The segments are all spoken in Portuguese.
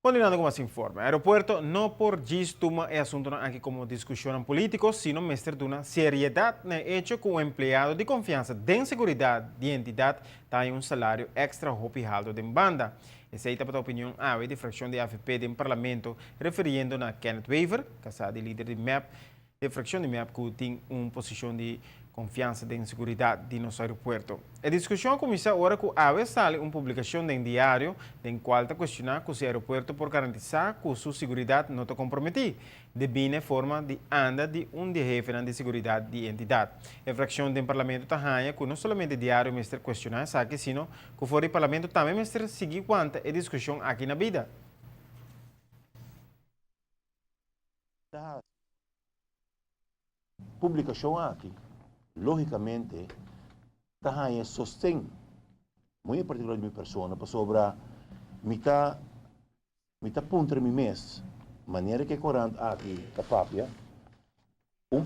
Continuando con más informe, aeropuerto no por gis tuma e asunto aquí como discusión políticos, sino mestre de una seriedad ne hecho que un empleado de confianza de seguridad de identidad tem un salario extra hopi alto de banda. Essa aí está a opinião de fracção de AFP do Parlamento, referindo a Kenneth Weaver, casado e líder de MAP, de fracção de MAP que tem uma posição de confiança de segurança de nosso aeroporto. A discussão começa agora com a sale uma publicação em diário, em qual está questionando que o aeroporto por garantizar que sua segurança não está comprometida, de bem forma de anda de de jefe de segurança de entidade. A fracção do Parlamento está ganha que não somente diário mestre questionar essa aqui, sino que fora do Parlamento também mestre seguir quanto a discussão aqui na vida. Publicação aqui, logicamente, está sostém muito particular de minha pessoa para sobre mita ponto mi mês maneira que corant aqui capapia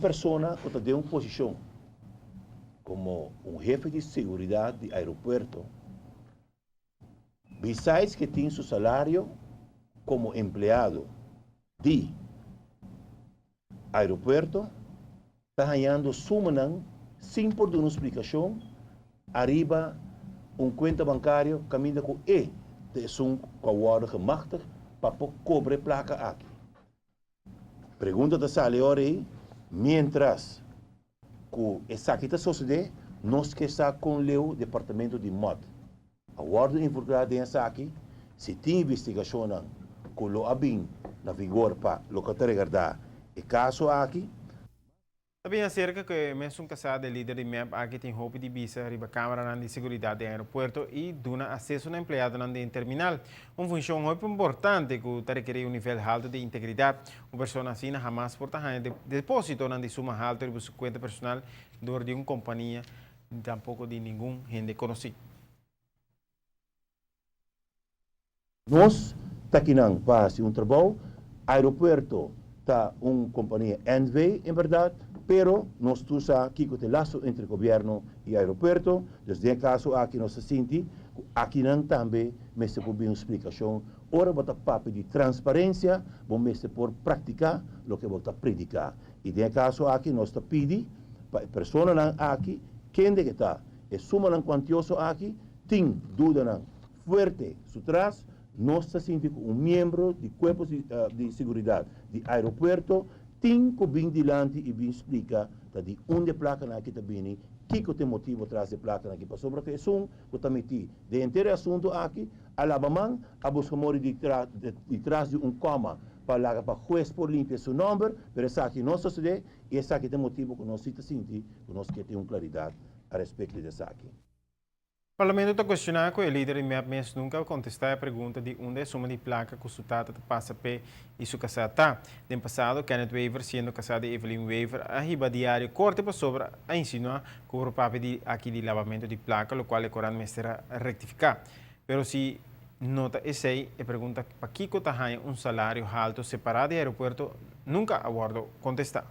pessoa que tem uma posição como jefe de segurança de aeroporto besides que tem seu salário como empleado de aeroporto está ganhando sumanan sem por dar uma explicação arriba conta bancário caminha com de um kawada gemachtig para cobre placa aqui. Pergunta da sala aí, mientras que essa aqui está sucedendo, nós que está com o departamento de mod. A ordem informada nessa aqui, se tem investigação não, com o abin na vigor para o que está e caso aqui. Também acerca que mesmo casado de líder de MEP aqui tem roupa de visa riba câmara de segurança do aeroporto e duna acesso a empleado de terminal. Uma função muito importante que requer um nível alto de integridade. Uma pessoa assim jamais por tamanho de depósito de suma alta de sua conta personal dor de uma companhia tampouco de nenhum gente conhecido. Nós aqui não faz trabalho, aeroporto está uma companhia NV em verdade. Pero nós estamos aqui com o laço entre governo e aeroporto, desde o caso aqui nós sentimos, aqui não também, mas se for uma explicação, ora bota papo de transparência, vamos por praticar o que bota predicar. E no caso aqui nós está pedindo para a pessoa aqui, quem de que está, é suma não quantioso aqui, tem dúvida não forte, atrás, nós está sentindo um membro de corpo de segurança de aeroporto, tem que vir dilante e vir explicar de onde placa na aqui também, que tem motivo atrás de placa na aqui para sobre que que está metido de inteiro assunto aqui, alabaman, a buscar de trás de coma para juiz por limpar seu nome, mas essa aqui não sucede e essa aqui tem motivo que nós está sentindo, que nós que tem uma claridade a respeito dessa aqui. O Parlamento está questionando que o líder de MEP mesmo nunca contestou a pergunta de onde a suma de placa que o sustata passa P e sua casada. No passado, Kenneth Weaver, sendo casado de Evelyn Weaver, arriba diário corte para sobre a insinuar que o papel aqui de lavamento de placa, o qual é corante mestra rectificar. Pero se nota esse aí, a pergunta para que está um salário alto separado do aeroporto, nunca aguardo contestar.